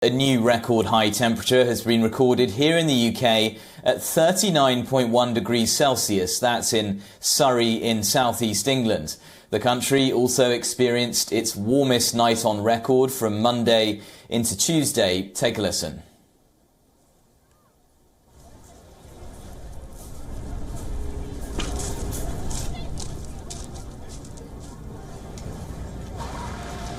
A new record high temperature has been recorded here in the UK at 39.1 degrees Celsius. That's in Surrey in southeast England. The country also experienced its warmest night on record from Monday into Tuesday. Take a listen.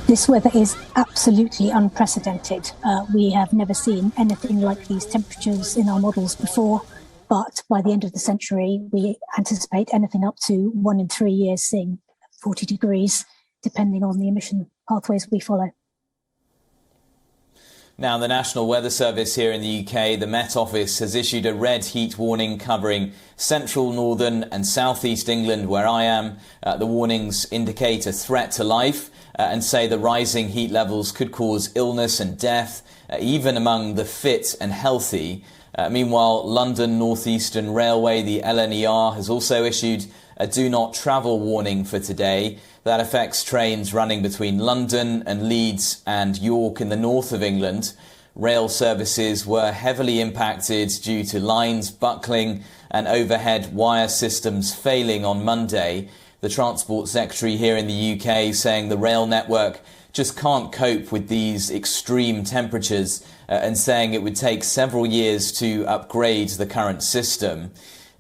This weather is absolutely unprecedented. We have never seen anything like these temperatures in our models before, but by the end of the century, we anticipate anything up to 1 in 3 years seeing 40 degrees, depending on the emission pathways we follow. Now, the National Weather Service here in the UK, the Met Office, has issued a red heat warning covering central, northern and southeast England, where I am. The warnings indicate a threat to life and say the rising heat levels could cause illness and death, even among the fit and healthy. Meanwhile, London North Eastern Railway, the LNER, has also issued a do not travel warning for today. That affects trains running between London and Leeds and York in the north of England. Rail services were heavily impacted due to lines buckling and overhead wire systems failing on Monday. The Transport Secretary here in the UK saying the rail network just can't cope with these extreme temperatures and saying it would take several years to upgrade the current system.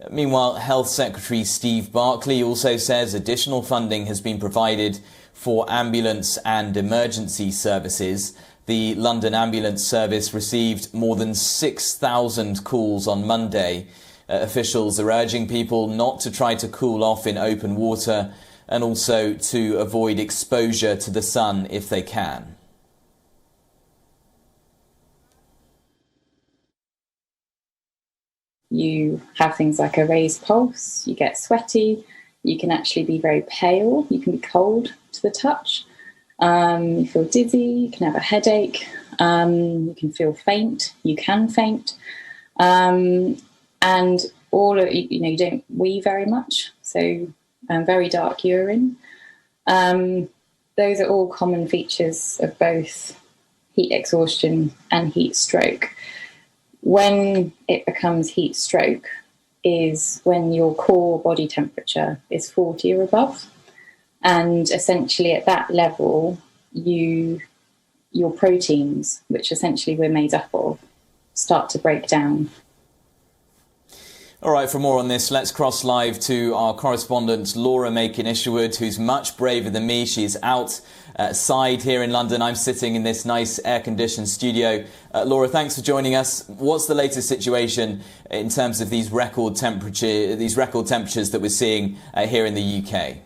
Meanwhile, Health Secretary Steve Barclay also says additional funding has been provided for ambulance and emergency services. The London Ambulance Service received more than 6,000 calls on Monday. Officials are urging people not to try to cool off in open water and also to avoid exposure to the sun if they can. You have things like a raised pulse, you get sweaty, you can actually be very pale, you can be cold to the touch, you feel dizzy, you can have a headache, you can feel faint, you can faint, and all of you don't wee very much, so very dark urine. Those are all common features of both heat exhaustion and heat stroke. When it becomes heat stroke is when your core body temperature is 40 or above. And essentially at that level, your proteins, which essentially we're made up of, start to break down. All right, for more on this, let's cross live to our correspondent Laura Makin-Isherwood, who's much braver than me. She's outside here in London. I'm sitting in this nice air-conditioned studio. Laura, thanks for joining us. What's the latest situation in terms of these record temperatures that we're seeing here in the UK?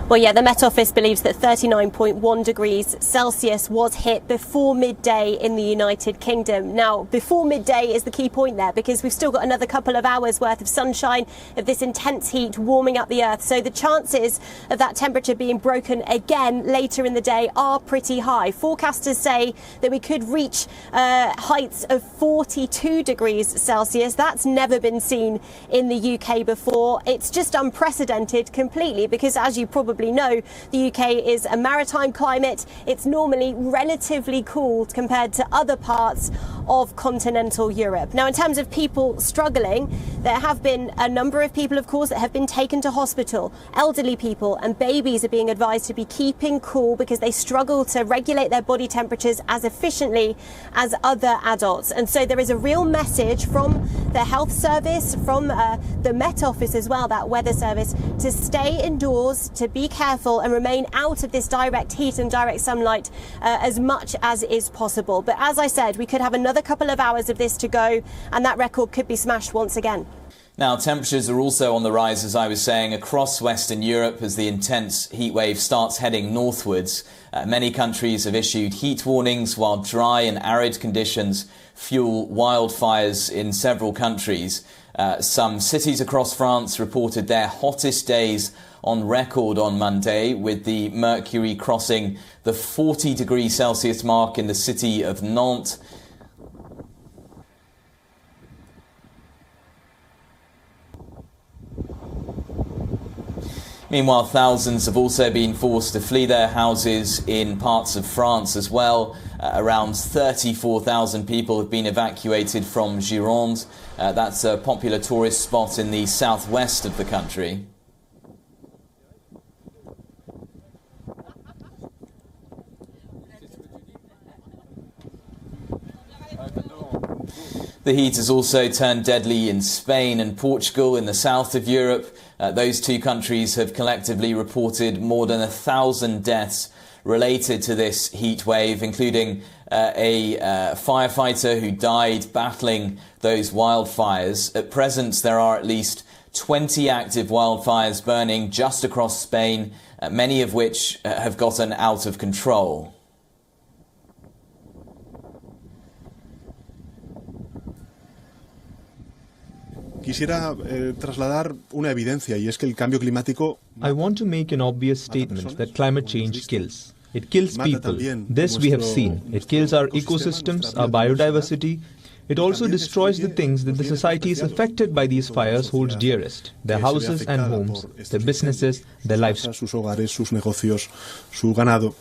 Well, yeah, the Met Office believes that 39.1 degrees Celsius was hit before midday in the United Kingdom. Now, before midday is the key point there, because we've still got another couple of hours worth of sunshine, of this intense heat warming up the earth. So the chances of that temperature being broken again later in the day are pretty high. Forecasters say that we could reach heights of 42 degrees Celsius. That's never been seen in the UK before. It's just unprecedented completely because, as you probably know, the UK is a maritime climate. It's normally relatively cool compared to other parts of continental Europe. Now, in terms of people struggling, there have been a number of people, of course, that have been taken to hospital. Elderly people and babies are being advised to be keeping cool because they struggle to regulate their body temperatures as efficiently as other adults. And so there is a real message from the health service, from the Met Office as well, that weather service, to stay indoors, to be careful and remain out of this direct heat and direct sunlight as much as is possible. But as I said, we could have another couple of hours of this to go and that record could be smashed once again. Now, temperatures are also on the rise, as I was saying, across Western Europe as the intense heatwave starts heading northwards. Many countries have issued heat warnings while dry and arid conditions fuel wildfires in several countries. Some cities across France reported their hottest days on record on Monday, with the mercury crossing the 40 degrees Celsius mark in the city of Nantes. Meanwhile, thousands have also been forced to flee their houses in parts of France as well. Around 34,000 people have been evacuated from Gironde. That's a popular tourist spot in the southwest of the country. The heat has also turned deadly in Spain and Portugal in the south of Europe. Those two countries have collectively reported more than 1,000 deaths related to this heat wave, including a firefighter who died battling those wildfires. At present, there are at least 20 active wildfires burning just across Spain, many of which have gotten out of control. Quisiera trasladar una evidencia, y es que el cambio climático. I want to make an obvious statement that climate change kills. It kills people. This we have seen. It kills our ecosystems, our biodiversity. It also destroys the things that the societies affected by these fires hold dearest: their houses and homes, their businesses, their livestock. Sus hogares, sus negocios, su ganado.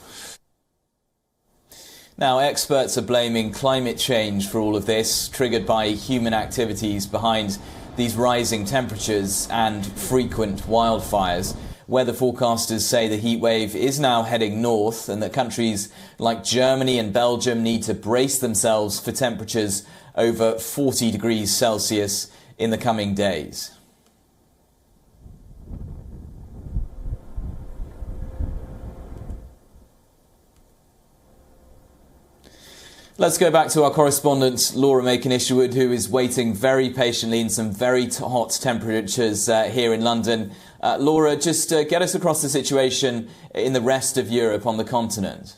Now, experts are blaming climate change for all of this, triggered by human activities behind these rising temperatures and frequent wildfires. Weather forecasters say the heat wave is now heading north and that countries like Germany and Belgium need to brace themselves for temperatures over 40 degrees Celsius in the coming days. Let's go back to our correspondent Laura Macon-Isherwood, who is waiting very patiently in some very hot temperatures here in London. Laura, just get us across the situation in the rest of Europe on the continent.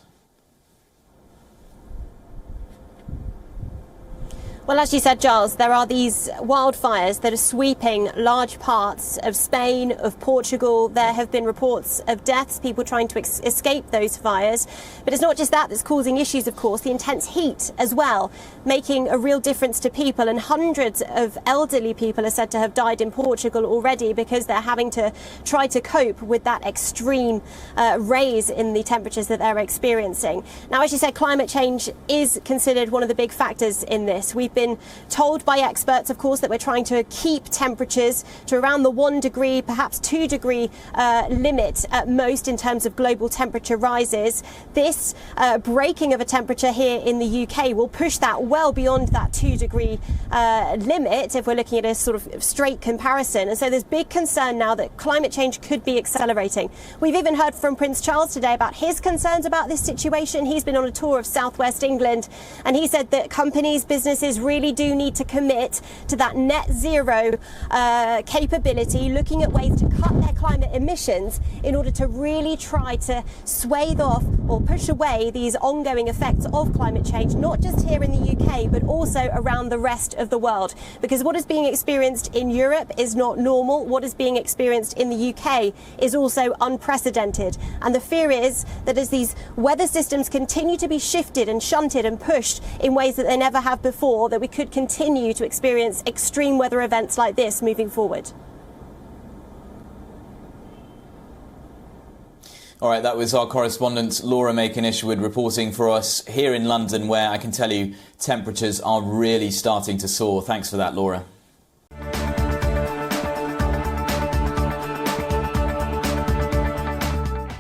Well, as you said, Giles, there are these wildfires that are sweeping large parts of Spain, of Portugal. There have been reports of deaths, people trying to escape those fires. But it's not just that that's causing issues, of course, the intense heat as well, making a real difference to people. And hundreds of elderly people are said to have died in Portugal already because they're having to try to cope with that extreme raise in the temperatures that they're experiencing. Now, as you said, climate change is considered one of the big factors in this. We've been told by experts, of course, that we're trying to keep temperatures to around the 1 degree, perhaps 2 degree limit at most in terms of global temperature rises. This breaking of a temperature here in the UK will push that well beyond that 2 degree limit if we're looking at a sort of straight comparison. And so there's big concern now that climate change could be accelerating. We've even heard from Prince Charles today about his concerns about this situation. He's been on a tour of southwest England and he said that companies, businesses really do need to commit to that net zero capability, looking at ways to cut their climate emissions in order to really try to swathe off or push away these ongoing effects of climate change, not just here in the UK, but also around the rest of the world. Because what is being experienced in Europe is not normal. What is being experienced in the UK is also unprecedented. And the fear is that as these weather systems continue to be shifted and shunted and pushed in ways that they never have before, that we could continue to experience extreme weather events like this moving forward. All right, that was our correspondent Laura Macon-Isherwood reporting for us here in London, where I can tell you temperatures are really starting to soar. Thanks for that, Laura.